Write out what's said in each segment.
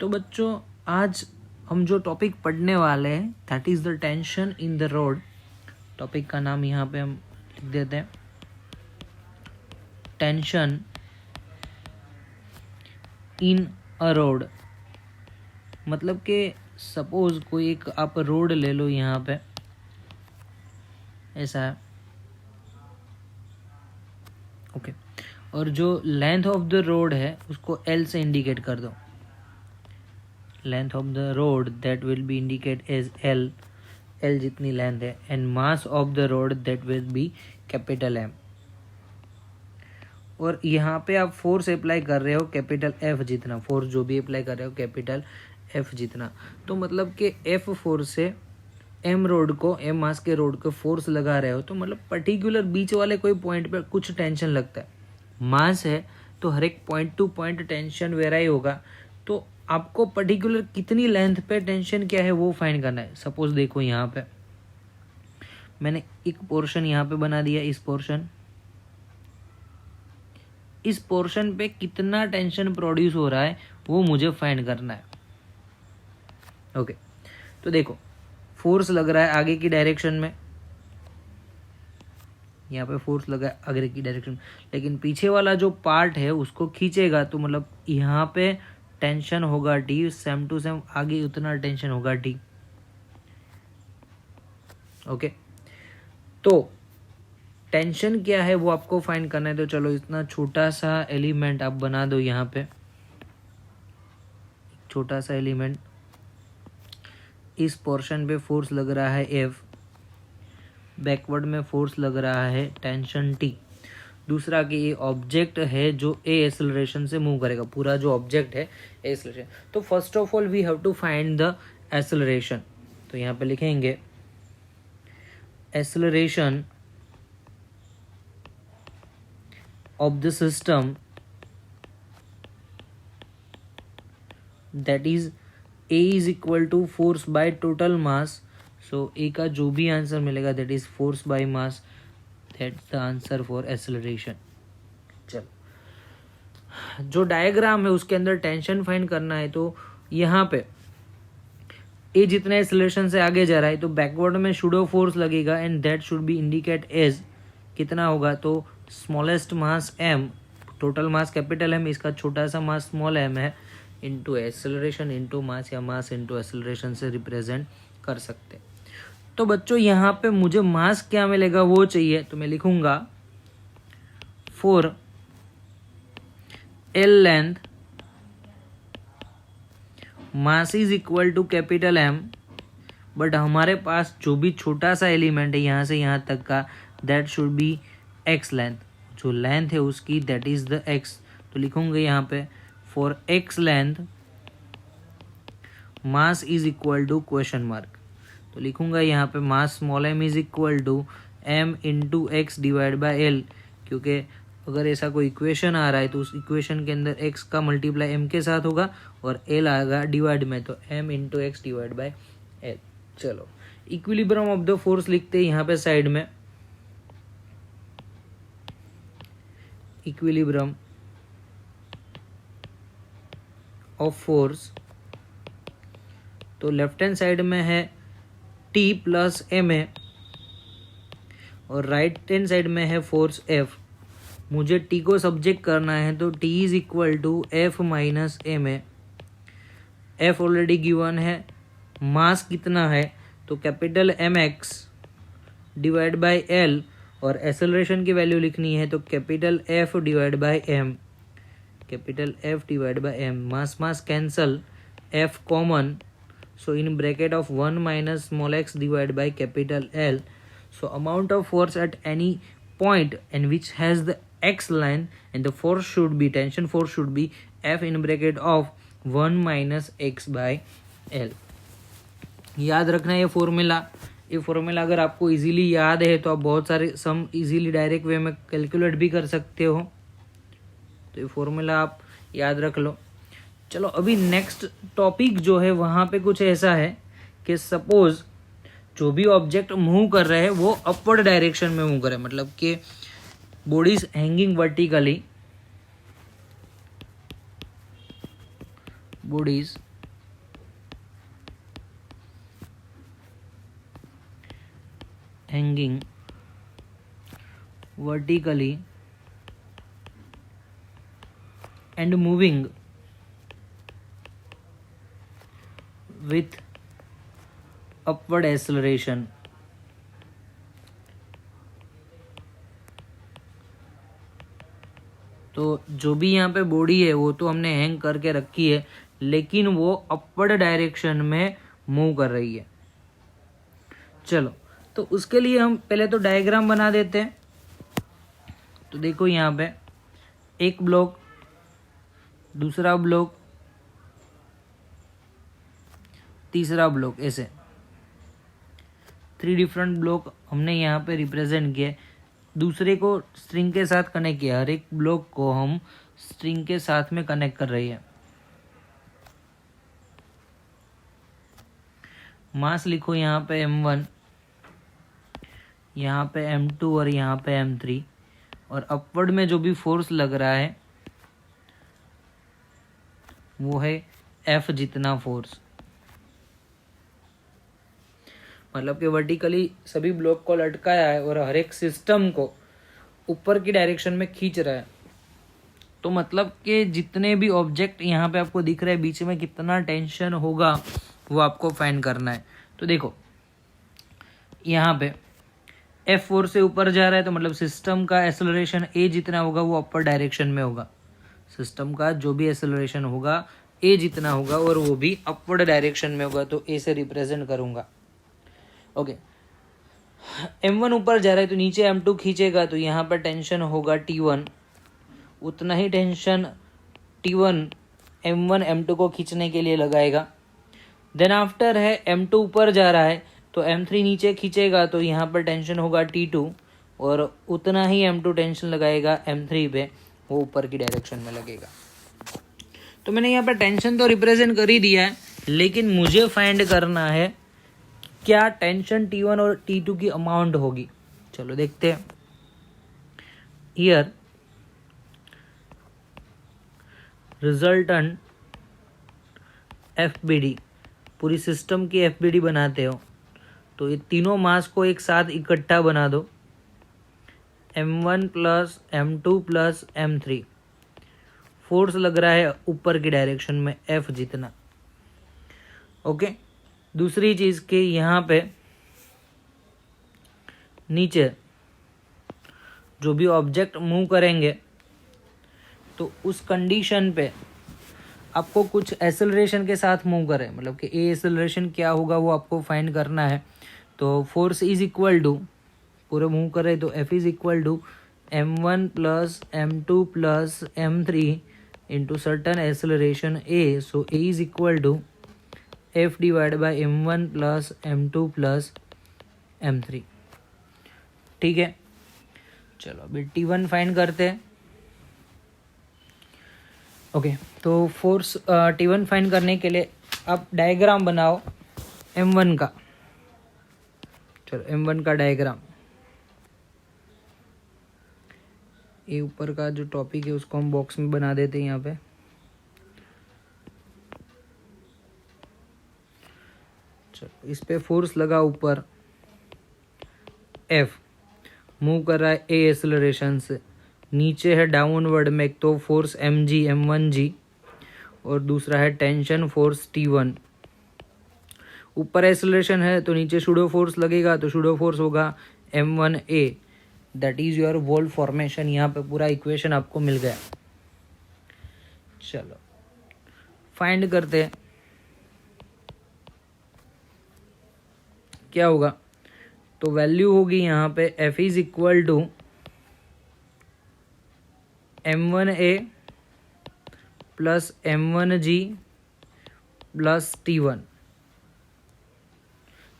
तो बच्चों आज हम जो टॉपिक पढ़ने वाले हैं that is the tension in the road. Topic का नाम यहाँ पे हम लिख देते हैं, टेंशन इन अ रोड। मतलब कि सपोज कोई एक आप रोड ले लो, यहाँ पे ऐसा है, ओके। और जो लेंथ ऑफ द रोड है उसको एल से इंडिकेट कर दो। Length of the road that will be indicate as L, L जितनी लेंथ है, and mass of the road that will be capital M. और यहाँ पे आप फोर्स अप्लाई कर रहे हो कैपिटल एफ जितना, फोर्स जो भी अप्लाई कर रहे हो कैपिटल एफ जितना। तो मतलब कि एफ फोर्स से एम रोड को, एम मास के रोड को फोर्स लगा रहे हो, तो मतलब पर्टिकुलर बीच वाले कोई पॉइंट पे कुछ टेंशन लगता है। मास है तो हर एक पॉइंट टू पॉइंट टेंशन वेराई होगा। तो आपको पर्टिकुलर कितनी लेंथ पे टेंशन क्या है वो फाइंड करना है। सपोज देखो यहाँ पे मैंने एक पोर्शन यहाँ पे बना दिया, इस पोर्शन पे कितना टेंशन प्रोड्यूस हो रहा है वो मुझे फाइंड करना है। ओके, तो देखो फोर्स लग रहा है आगे की डायरेक्शन में, यहाँ पे फोर्स लगा है आगे की डायरेक्शन में, लेकिन पीछे वाला जो पार्ट है उसको खींचेगा तो मतलब यहाँ पे टेंशन होगा टी, सेम टू सेम आगे उतना टेंशन होगा टी। ओके, तो टेंशन क्या है वो आपको फाइंड करना है। तो चलो इतना छोटा सा एलिमेंट आप बना दो, यहाँ पे छोटा सा एलिमेंट, इस पोर्शन पे फोर्स लग रहा है एफ, बैकवर्ड में फोर्स लग रहा है टेंशन टी। दूसरा कि ये ऑब्जेक्ट है जो ए एक्सेलरेशन से मूव करेगा, पूरा जो ऑब्जेक्ट है ए एक्सेलरेशन। तो first of all we have to find the acceleration. तो यहाँ पे लिखेंगे acceleration of the system that is a is equal to force by total mass. So a का जो भी आंसर मिलेगा that is force by mass, that's the answer for acceleration. चलो जो डायग्राम है उसके अंदर टेंशन फाइंड करना है। तो यहाँ पे ए जितने एक्सेलरेशन से आगे जा रहा है तो बैकवर्ड में शूडो फोर्स लगेगा and that should be indicate as कितना होगा, तो smallest mass m, total mass capital M, इसका छोटा सा मास स्मॉल एम है, इंटू एक्सेलरेशन इंटू मास या मास इंटू एक्सेलरेशन से रिप्रेजेंट कर सकते। तो बच्चों यहाँ पे मुझे मास क्या मिलेगा वो चाहिए, तो मैं लिखूंगा for L length mass is equal to capital M, but हमारे पास जो भी छोटा सा एलिमेंट है यहाँ से यहाँ तक का that should B x length, जो लेंथ है उसकी दैट इज द एक्स। तो लिखूंगे यहाँ पे for X length mass is equal to question mark. तो लिखूंगा यहाँ पे mass small M is equal to M into X divide by L, क्योंकि अगर ऐसा कोई इक्वेशन आ रहा है तो उस इक्वेशन के अंदर एक्स का मल्टीप्लाई एम के साथ होगा और एल आएगा डिवाइड में, तो M into X divide by L. चलो इक्विलिब्रियम ऑफ द फोर्स लिखते हैं यहाँ पे साइड में, इक्विलिब्रियम ऑफ फोर्स। तो लेफ्ट हैंड साइड में है टी प्लस एम है और राइट हैंड साइड में है फोर्स एफ। मुझे टी को सब्जेक्ट करना है तो T is equal to F minus M है। एफ ऑलरेडी गिवन है, मास कितना है तो capital M X divide by L, और एक्सेलरेशन की वैल्यू लिखनी है तो capital F divide by M, capital F divide by M. Mass mass cancel, F common, so in bracket of 1 minus small x divided by capital L. So amount of force at any point and which has the x length and the force should be, tension force should be F in bracket of 1 minus x by L. याद रखना ये formula अगर आपको easily याद है तो आप बहुत सारे सम इजीली डायरेक्ट वे में कैलकुलेट भी कर सकते हो। तो ये फॉर्मूला आप याद रख लो। चलो अभी नेक्स्ट टॉपिक जो है वहाँ पे कुछ ऐसा है कि सपोज जो भी ऑब्जेक्ट मूव कर रहे हैं वो अपवर्ड डायरेक्शन में मूव करे, मतलब कि body is hanging vertically, body is hanging vertically and moving with upward acceleration. तो जो भी यहाँ पे बॉडी है वो तो हमने हैंग करके रखी है, लेकिन वो अपवर्ड डायरेक्शन में मूव कर रही है। चलो, तो उसके लिए हम पहले तो डायग्राम बना देते हैं। तो देखो यहाँ पे एक ब्लॉक, दूसरा ब्लॉक, तीसरा ब्लॉक, ऐसे 3 डिफरेंट ब्लॉक हमने यहाँ पे रिप्रेजेंट किए। दूसरे को स्ट्रिंग के साथ कनेक्ट किया, हर एक ब्लॉक को हम स्ट्रिंग के साथ में कनेक्ट कर रही है। मास लिखो यहाँ पे m1, यहाँ पे m2 और यहाँ पे m3, और अपवर्ड में जो भी फोर्स लग रहा है वो है F जितना फोर्स। मतलब कि वर्टिकली सभी ब्लॉक को लटकाया है और हर एक सिस्टम को ऊपर की डायरेक्शन में खींच रहा है। तो मतलब कि जितने भी ऑब्जेक्ट यहाँ पे आपको दिख रहे हैं बीच में कितना टेंशन होगा वो आपको फाइंड करना है। तो देखो यहाँ पे F4 से ऊपर जा रहा है, तो मतलब सिस्टम का एक्सेलरेशन A जितना होगा वो अपर डायरेक्शन में होगा। सिस्टम का जो भी एक्सेलरेशन होगा A जितना होगा और वो भी अपवर्ड डायरेक्शन में होगा, तो A से रिप्रेजेंट करूंगा। ओके, M1 ऊपर जा रहा है तो नीचे M2 खींचेगा, तो यहाँ पर टेंशन होगा T1। उतना ही टेंशन T1 M1 M2 को खींचने के लिए लगाएगा। देन आफ्टर है M2 ऊपर जा रहा है तो M3 नीचे खींचेगा, तो यहाँ पर टेंशन होगा T2 और उतना ही M2 टेंशन लगाएगा M3 पे, वो ऊपर की डायरेक्शन में लगेगा। तो मैंने यहाँ पर टेंशन तो रिप्रेजेंट कर ही दिया है, लेकिन मुझे फाइंड करना है क्या टेंशन T1 और T2 की अमाउंट होगी। चलो देखते हैं। हियर रिजल्टेंट FBD, पूरी सिस्टम की FBD बनाते हो तो ये तीनों मास को एक साथ इकट्ठा बना दो, M1 plus M2 plus M3। Force लग रहा है ऊपर की डायरेक्शन में F जितना। ओके, दूसरी चीज़ के यहाँ पे नीचे जो भी ऑब्जेक्ट मूव करेंगे तो उस कंडीशन पे आपको कुछ एक्सेलरेशन के साथ मूव करें, मतलब कि ए एक्सेलरेशन क्या होगा वो आपको फाइंड करना है। तो फोर्स इज इक्वल टू, पूरे मूव करे तो F is equal to M1 plus M2 plus M3 into certain acceleration A, so A is equal to F divide by M1 plus M2 plus M3। ठीक है, चलो अभी T1 find करते हैं। Okay, तो फोर्स T1 फाइंड करने के लिए आप डायग्राम बनाओ M1 का। चलो M1 का डायग्राम, ये ऊपर का जो टॉपिक है उसको हम बॉक्स में बना देते हैं यहाँ पे। चलो, इस पे फोर्स लगा ऊपर F, मूव कर रहा है A एक्सेलरेशन से, नीचे है डाउनवर्ड में एक तो फोर्स mg M1g और दूसरा है टेंशन फोर्स T1। ऊपर एक्सेलरेशन है तो नीचे सूडो फोर्स लगेगा, तो सूडो फोर्स होगा M1a, that is your wall formation. यहाँ पे पूरा इक्वेशन आपको मिल गया। चलो फाइंड करते हैं क्या होगा। तो वैल्यू होगी यहाँ पे F is equal to M1a plus M1g plus T1।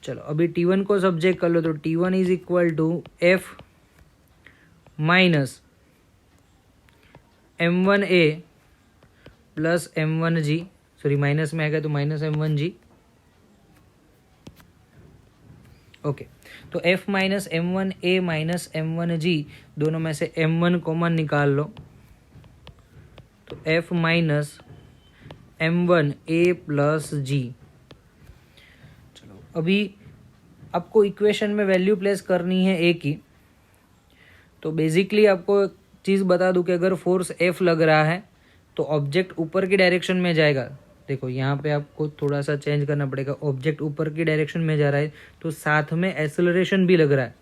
चलो अभी T1 को सब्जेक्ट कर लो, तो T1 is equal to F minus M1a plus M1g, sorry minus में आएगा तो माइनस M1g। ओके, तो F minus M1a minus M1g, दोनों में से M1 कॉमन निकाल लो, तो F minus M1a plus g। चलो अभी आपको इक्वेशन में वैल्यू प्लेस करनी है ए की। तो बेसिकली आपको एक चीज़ बता दूं कि अगर फोर्स एफ लग रहा है तो ऑब्जेक्ट ऊपर की डायरेक्शन में जाएगा। देखो यहाँ पे आपको थोड़ा सा चेंज करना पड़ेगा, ऑब्जेक्ट ऊपर की डायरेक्शन में जा रहा है तो साथ में एक्सेलरेशन भी लग रहा है।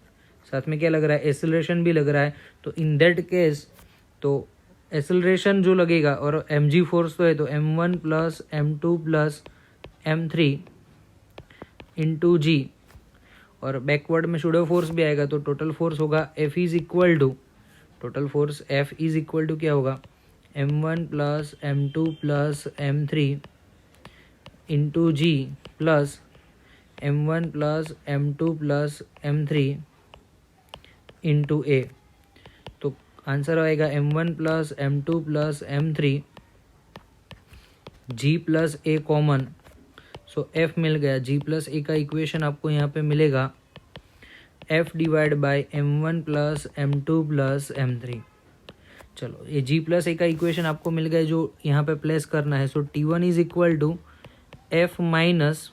साथ में क्या लग रहा है? एक्सेलरेशन भी लग रहा है। तो इन दैट केस तो एक्सेलरेशन जो लगेगा और mg फोर्स तो है तो m1 plus m2 plus m3 into जी, और बैकवर्ड में शूडो फोर्स भी आएगा तो टोटल फोर्स होगा F is equal to, total force F is equal to क्या होगा? m1 plus m2 plus m3 into g plus m1 plus m2 plus m3 into a. तो answer आएगा m1 plus m2 plus m3, g plus a common, so f मिल गया। g plus ए का equation आपको यहाँ पे मिलेगा f divide by m1 plus m2 plus m3। चलो ये g प्लस ए का इक्वेशन आपको मिल गया जो यहाँ पे प्लेस करना है। So t1 is equal to f minus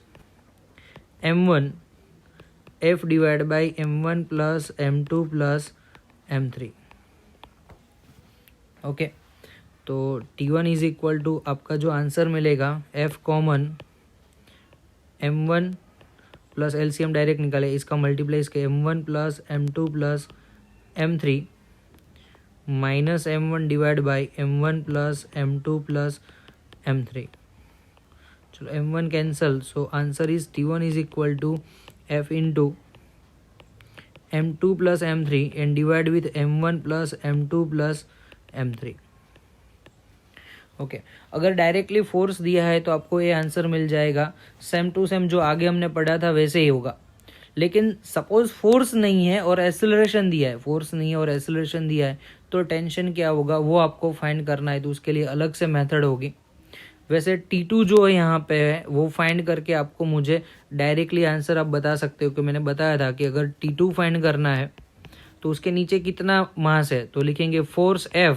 m1 f divide by m1 plus m2 plus m3। Okay, तो t1 इज इक्वल टू आपका जो आंसर मिलेगा f common m1 plus LCM direct निकाले, इसका मल्टीप्लाई इसके m1 plus m2 plus m3 minus m1 divide by m1 plus m2 plus m3। चलो m1 cancel, so answer is t1 is equal to f into m2 plus m3 and divide with m1 plus m2 plus m3। Okay, अगर directly force दिया है तो आपको ये answer मिल जाएगा same to same जो आगे हमने पढ़ा था वैसे ही होगा। लेकिन सपोज फोर्स नहीं है और एक्सेलरेशन दिया है, फोर्स नहीं है और एक्सेलरेशन दिया है तो टेंशन क्या होगा वो आपको फाइंड करना है, तो उसके लिए अलग से मेथड होगी। वैसे T2 जो है यहाँ पे है वो फाइंड करके आपको मुझे डायरेक्टली आंसर आप बता सकते हो कि मैंने बताया था कि अगर T2 फाइंड करना है तो उसके नीचे कितना मास है, तो लिखेंगे फोर्स F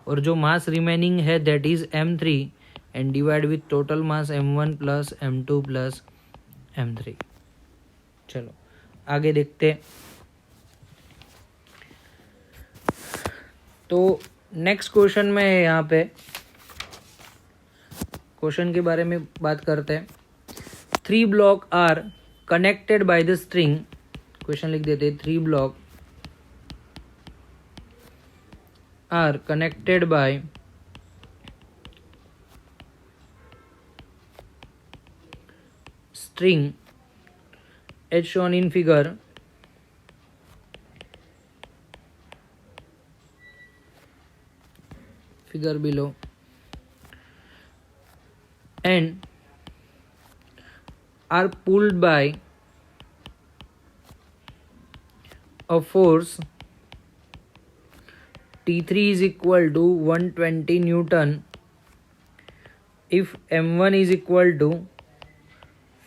और जो मास रिमेनिंग है that is m3 and divide with total mass m1 plus m2 plus m3। चलो आगे देखते। तो नेक्स्ट क्वेश्चन में यहाँ पे क्वेश्चन के बारे में बात करते हैं। 3 block are connected by the string, question लिख देते 3 block are connected by string as shown in figure below and are pulled by a force T3 is equal to 120 Newton if M1 is equal to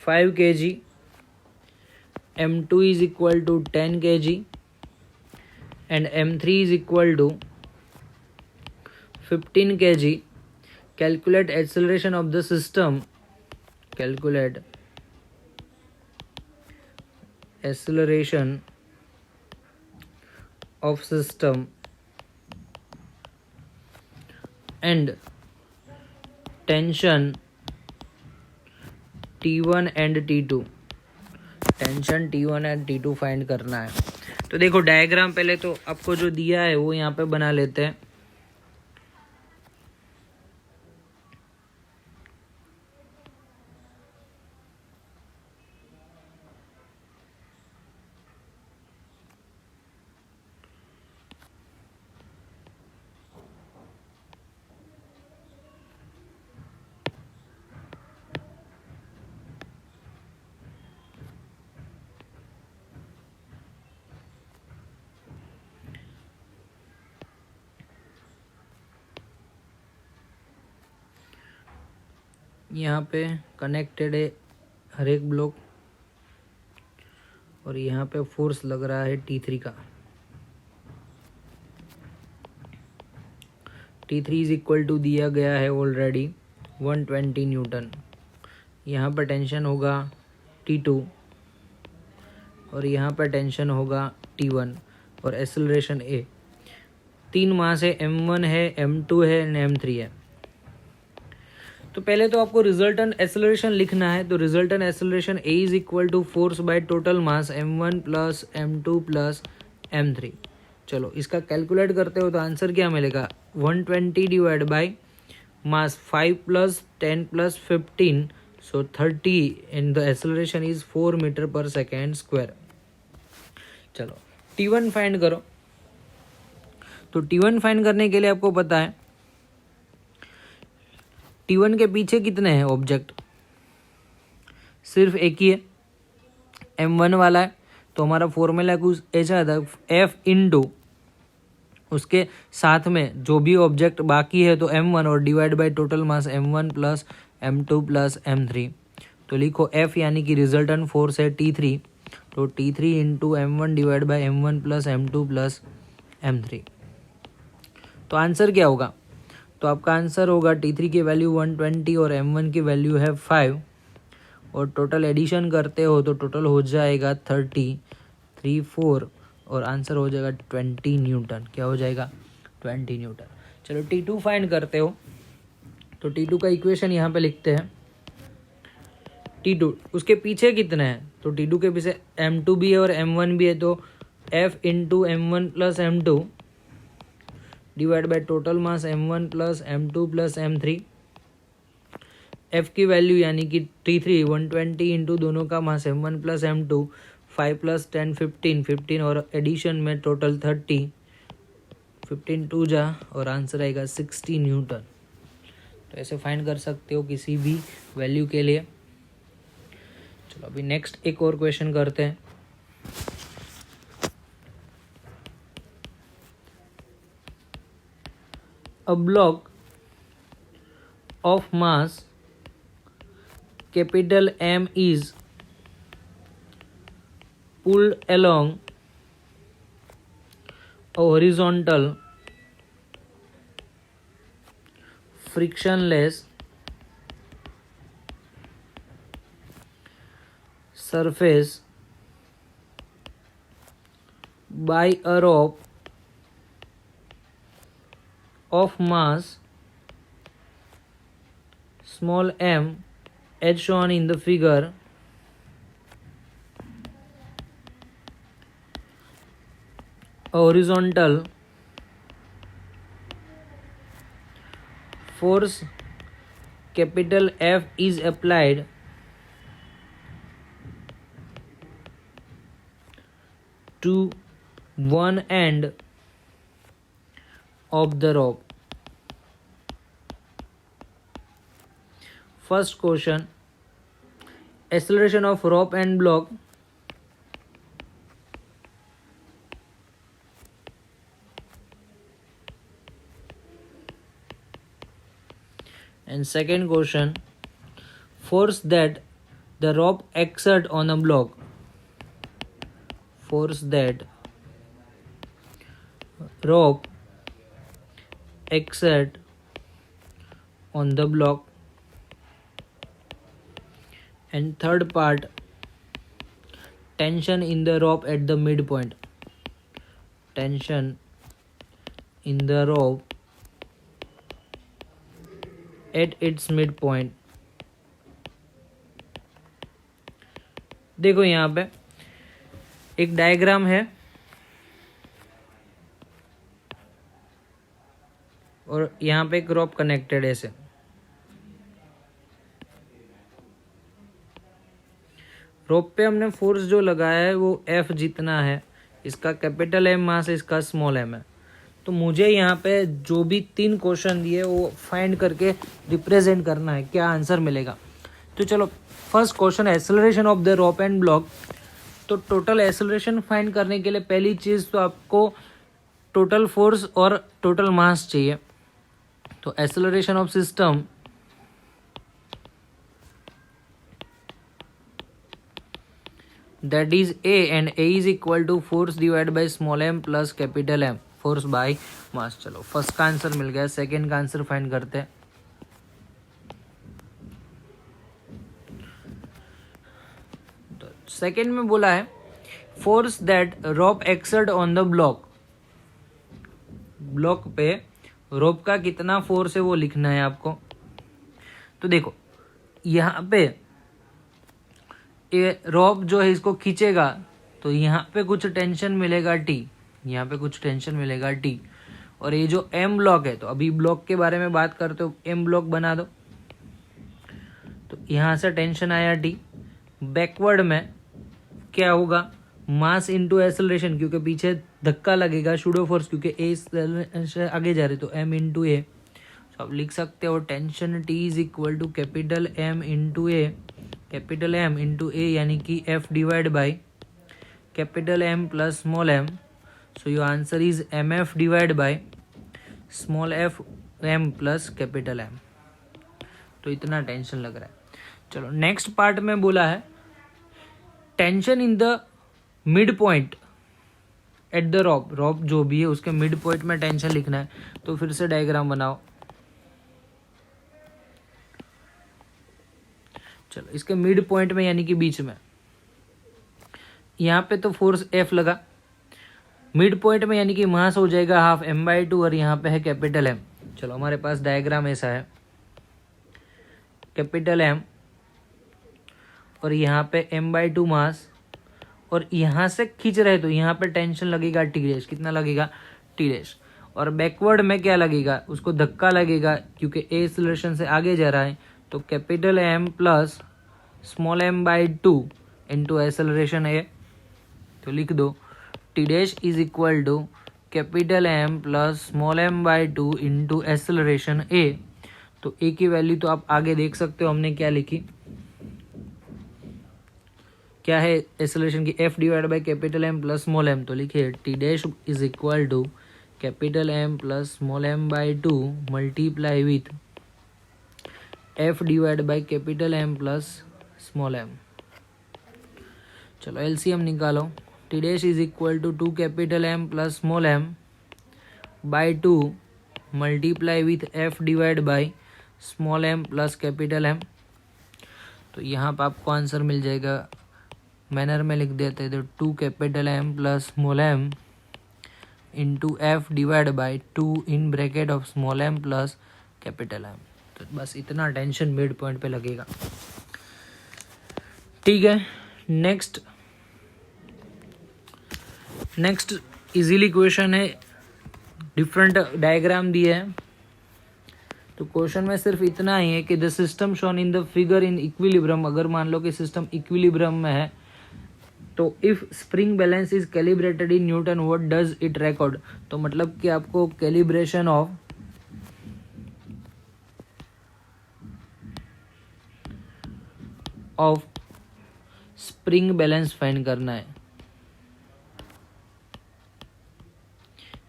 5 kg, M2 is equal to 10 kg and M3 is equal to 15 kg. Calculate acceleration of the system. Calculate acceleration of system and tension T1 and T2, tension T1 and T2 find करना है। तो देखो diagram पहले तो आपको जो दिया है वो यहाँ पे बना लेते हैं। यहाँ पे कनेक्टेड है हर एक ब्लॉक और यहाँ पे फोर्स लग रहा है T3 का। T3 इज इक्वल टू दिया गया है ऑलरेडी 120 न्यूटन। यहाँ पर टेंशन होगा T2 और यहाँ पर टेंशन होगा T1 और एक्सेलरेशन A। 3 मास है, M1 है, M2 है एंड M3 है। तो पहले तो आपको रिजल्टेंट एक्सेलरेशन लिखना है। तो resultant acceleration A is equal to force by total mass M1 plus M2 plus M3। चलो इसका कैलकुलेट करते हो तो आंसर क्या मिलेगा, 120 divide by mass 5 plus 10 plus 15, so 30 and the acceleration is 4 metre पर सेकेंड स्क्वायर। चलो T1 फाइंड करो। तो T1 फाइंड करने के लिए आपको पता है T1 के पीछे कितने हैं ऑब्जेक्ट, सिर्फ एक ही है, M1 वाला है। तो हमारा फॉर्मूला कुछ ऐसा था, F इंटू उसके साथ में जो भी ऑब्जेक्ट बाकी है तो M1 और divide by total mass M1 plus M2 plus M3। तो लिखो F यानी कि रिजल्टेंट फोर्स है T3, तो T3 into M1 divide by M1 plus M2 plus M3। तो आंसर क्या होगा, तो आपका आंसर होगा T3 की वैल्यू 120 और M1 की वैल्यू है 5 और टोटल एडिशन करते हो तो टोटल हो जाएगा 30, 3, 4 और आंसर हो जाएगा 20 न्यूटन। क्या हो जाएगा, 20 न्यूटन। चलो T2 फाइंड करते हो। तो T2 का इक्वेशन यहाँ पे लिखते हैं। T2 उसके पीछे कितने हैं, तो T2 के पीछे M2 भी है और M1 भी है। तो F into M1 plus M2 divide by total mass M1 plus M2 plus M3। F की वैल्यू यानी कि T3 120 इंटू दोनों का मास M1 प्लस M2, 5 प्लस 10 15, 15 और एडिशन में टोटल 30, 15 2 जा और आंसर आएगा 60 न्यूटन। तो ऐसे फाइंड कर सकते हो किसी भी वैल्यू के लिए। चलो अभी नेक्स्ट एक और क्वेश्चन करते हैं। A block of mass capital M is pulled along a horizontal frictionless surface by a rope of mass small m as shown in the figure. A horizontal force capital F is applied to one end of the rope. First question, acceleration of rope and block. And second question, force that the rope exert on a block. Force that rope exert on the block. And third part, tension in the rope at the midpoint. Tension in the rope at its midpoint. देखो यहाँ पे एक diagram है और यहाँ पे एक रोप connected है ऐसे। रोप पे हमने फोर्स जो लगाया है वो F जितना है, इसका कैपिटल M मास है, इसका स्मॉल m है। तो मुझे यहाँ पे जो भी 3 क्वेश्चन दिए वो फाइंड करके रिप्रेजेंट करना है, क्या आंसर मिलेगा। तो चलो first question, acceleration of the rope and block. तो टोटल एक्सेलरेशन फाइंड करने के लिए पहली चीज़ तो आपको टोटल फोर्स और टोटल मास चाहिए। तो acceleration of system that is A and A is equal to force divided by small m plus capital M, force by मास। चलो फर्स्ट का आंसर मिल गया, सेकेंड का आंसर फाइंड करते हैं। तो सेकेंड में बोला है force that rope exert on the block, block पे रोप का कितना फोर्स है वो लिखना है आपको। तो देखो यहाँ पे ये रोप जो है इसको खींचेगा तो यहाँ पे कुछ टेंशन मिलेगा टी, यहाँ पे कुछ टेंशन मिलेगा टी। और ये जो एम ब्लॉक है, तो अभी ब्लॉक के बारे में बात करते हो, एम ब्लॉक बना दो। तो यहाँ से टेंशन आया टी, बैकवर्ड में क्या होगा, मास इनटू एक्सेलरेशन, क्योंकि पीछे धक्का लगेगा, शूडो फोर्स, क्योंकि ए से आगे जा रहे तो एम इंटू ए। तो आप लिख सकते हो tension T is equal to capital M into a, capital M into a यानी कि F divide by capital M plus small m. So your answer is m F divide by small F m plus capital M. तो इतना tension लग रहा है। चलो next part में बोला है tension in the mid point at the rope, rope जो भी है उसके मिड पॉइंट में टेंशन लिखना है। तो फिर से डायग्राम बनाओ। चलो इसके मिड पॉइंट में यानी कि बीच में, यहाँ पे तो फोर्स एफ लगा, मिड पॉइंट में यानी कि मास हो जाएगा हाफ एम बाई टू, और यहाँ पे है कैपिटल एम। चलो हमारे पास डायग्राम ऐसा है, कैपिटल एम और यहाँ पे एम बाई टू मास, और यहाँ से खींच रहे तो यहाँ पे टेंशन लगेगा टी डैश, कितना लगेगा टी डैश। और बैकवर्ड में क्या लगेगा, उसको धक्का लगेगा क्योंकि ए एक्सेलरेशन से आगे जा रहा है। तो capital M plus small M by two into acceleration a. तो लिख दो T dash is equal to capital M plus small M by two into acceleration a. तो ए की वैल्यू तो आप आगे देख सकते हो, हमने क्या लिखी, क्या है एक्सेलरेशन की, F divide by capital M plus small M. तो लिखिए T dash is equal to capital M plus small M by two multiply with F divide by capital M plus small M. चलो LCM निकालो। T dash is equal to 2 capital M plus small M by 2 multiply with F divide by small M plus capital M. तो यहाँ पर आपको answer मिल जाएगा, manner में लिख देते हैं तो 2 capital M plus small M into F divide by 2 in bracket of small M plus capital M. तो बस इतना टेंशन मिड पॉइंट पे लगेगा। ठीक है, नेक्स्ट इजीली क्वेश्चन है, डिफरेंट डायग्राम दिए है। तो क्वेश्चन में सिर्फ इतना ही है कि the system shown in the figure in equilibrium, अगर मान लो कि सिस्टम इक्विलिब्रियम में है तो if spring balance is calibrated in newton what does it record. तो मतलब कि आपको calibration of spring balance find करना है,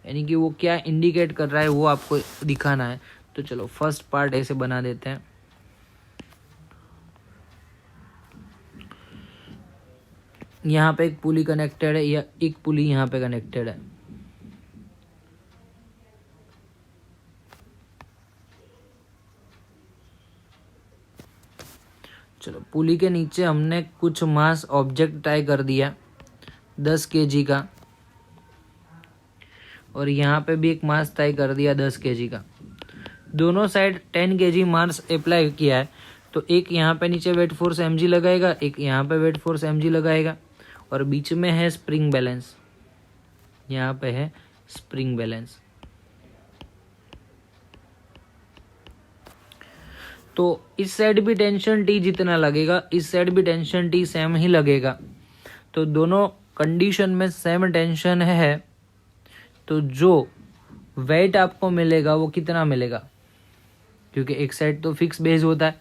यानी कि वो क्या इंडिकेट कर रहा है वो आपको दिखाना है। तो चलो फर्स्ट पार्ट ऐसे बना देते हैं। यहाँ पे एक पुली कनेक्टेड है या एक पुली यहाँ पे कनेक्टेड है। चलो पुली के नीचे हमने कुछ मास ऑब्जेक्ट टाई कर दिया 10 kg का, और यहाँ पे भी एक मास टाई कर दिया 10 kg का। दोनों साइड 10 kg मास अप्लाई किया है। तो एक यहाँ पे नीचे वेट फोर्स mg लगाएगा, एक यहाँ पे वेट फोर्स mg लगाएगा, और बीच में है स्प्रिंग बैलेंस, यहाँ पे है स्प्रिंग बैलेंस। तो इस साइड भी टेंशन टी जितना लगेगा, इस साइड भी टेंशन टी सेम ही लगेगा। तो दोनों कंडीशन में सेम टेंशन है, तो जो वेट आपको मिलेगा वो कितना मिलेगा, क्योंकि एक साइड तो फिक्स बेस होता है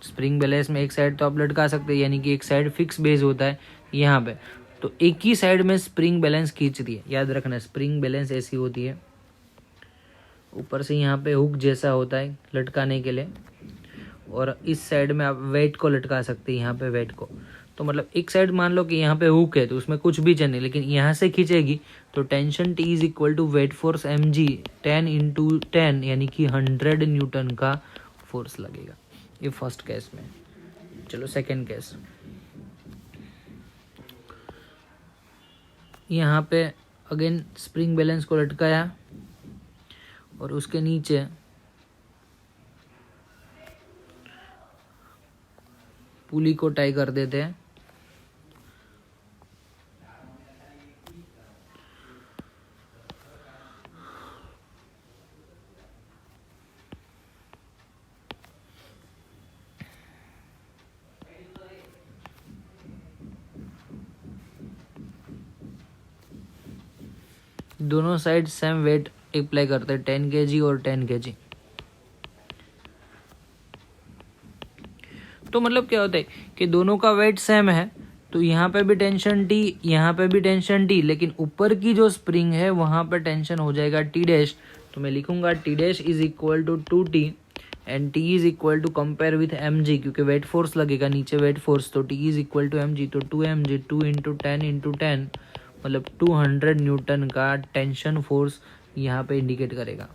स्प्रिंग बैलेंस में, एक साइड तो आप लटका सकते हैं, यानी कि एक साइड फिक्स बेस होता है यहाँ पे। तो एक ही साइड में स्प्रिंग बैलेंस खींचती है, याद रखना स्प्रिंग बैलेंस ऐसी होती है, ऊपर से यहाँ पे हुक जैसा होता है लटकाने के लिए, और इस साइड में आप वेट को लटका सकते हैं, यहाँ पे वेट को। तो मतलब एक साइड मान लो कि यहाँ पे हुक है तो उसमें कुछ भी चल नहीं, लेकिन यहाँ से खींचेगी तो tension T is equal to weight force M G 10 into 10 यानी कि 100 न्यूटन का फोर्स लगेगा। ये फर्स्ट केस में। चलो सेकेंड केस। यहाँ पे अगेन स्प्रिंग बैलेंस को लटकाया और उसके नीचे पुली को टाई कर देते हैं। दोनों साइड सेम वेट अप्लाई करते हैं, 10 kg और 10 kg। तो मतलब क्या होता है कि दोनों का वेट सेम है, तो यहाँ पे भी टेंशन T, यहाँ पे भी टेंशन T, लेकिन ऊपर की जो स्प्रिंग है वहाँ पे टेंशन हो जाएगा T डैश। तो मैं लिखूंगा T dash is equal to 2T and T is equal to compare with mg, क्योंकि वेट फोर्स लगेगा नीचे वेट फोर्स, तो T is equal to mg, तो 2mg 2 इंटू 10 मतलब 200 न्यूटन का टेंशन फोर्स यहाँ पे इंडिकेट करेगा।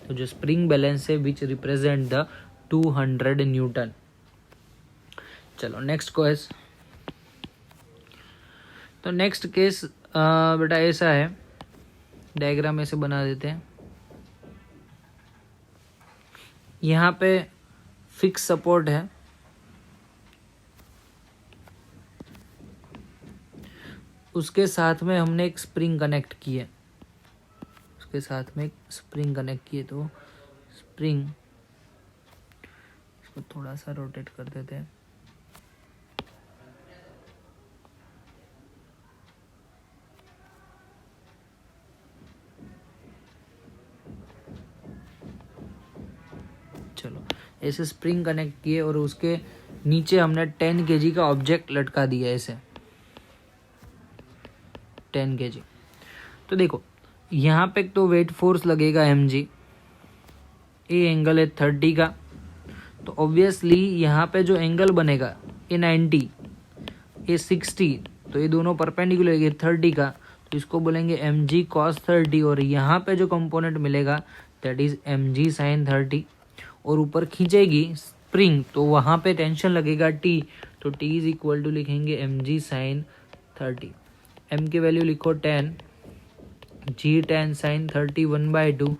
तो जो स्प्रिंग बैलेंस है विच रिप्रेजेंट द 200 न्यूटन। चलो नेक्स्ट केस। तो नेक्स्ट केस बेटा ऐसा है, डायग्राम ऐसे बना देते हैं। यहाँ पे फिक्स सपोर्ट है, उसके साथ में हमने एक स्प्रिंग कनेक्ट की है, उसके साथ में एक स्प्रिंग कनेक्ट की है। तो स्प्रिंग इसको थोड़ा सा रोटेट कर देते हैं। चलो ऐसे स्प्रिंग कनेक्ट किए और उसके नीचे हमने 10 kg का ऑब्जेक्ट लटका दिया ऐसे 10 kg। तो देखो यहाँ पे तो वेट फोर्स लगेगा mg, ये एंगल है 30 का, तो ऑब्वियसली यहाँ पे जो एंगल बनेगा ये 90, ये 60, तो ये दोनों परपेंडिकुलर है 30 का, तो इसको बोलेंगे mg cos 30, और यहाँ पे जो कंपोनेंट मिलेगा दैट इज mg sin 30, और ऊपर खींचेगी स्प्रिंग तो वहाँ पे टेंशन लगेगा T, तो T इज इक्वल टू लिखेंगे mg sin 30। m की वैल्यू लिखो 10, g 10 sin 30 1/2,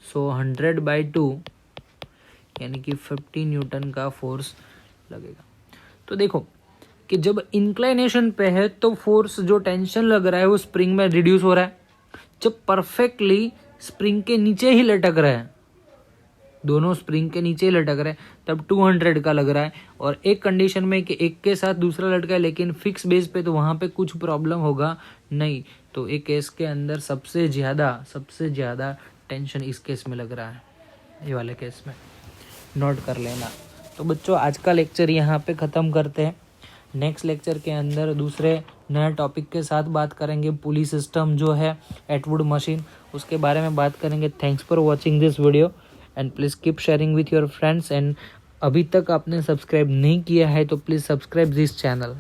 सो 100/2 यानी कि 50 न्यूटन का फोर्स लगेगा। तो देखो कि जब इंक्लाइनेशन पे है तो फोर्स जो टेंशन लग रहा है वो स्प्रिंग में रिड्यूस हो रहा है, जब परफेक्टली स्प्रिंग के नीचे ही लटक रहा है, दोनों स्प्रिंग के नीचे ही लटक रहे हैं, तब 200 का लग रहा है। और एक कंडीशन में कि एक के साथ दूसरा लटका है लेकिन फिक्स बेस पे, तो वहाँ पे कुछ प्रॉब्लम होगा नहीं। तो एक केस के अंदर सबसे ज़्यादा टेंशन इस केस में लग रहा है, ये वाले केस में, नोट कर लेना। तो बच्चों आज का लेक्चर यहाँ पे ख़त्म करते हैं। नेक्स्ट लेक्चर के अंदर दूसरे नए टॉपिक के साथ बात करेंगे, पुली सिस्टम जो है एटवुड मशीन, उसके बारे में बात करेंगे। Thanks for watching this video and please keep sharing with your friends. And अभी तक आपने सब्सक्राइब नहीं किया है तो प्लीज़ सब्सक्राइब दिस चैनल।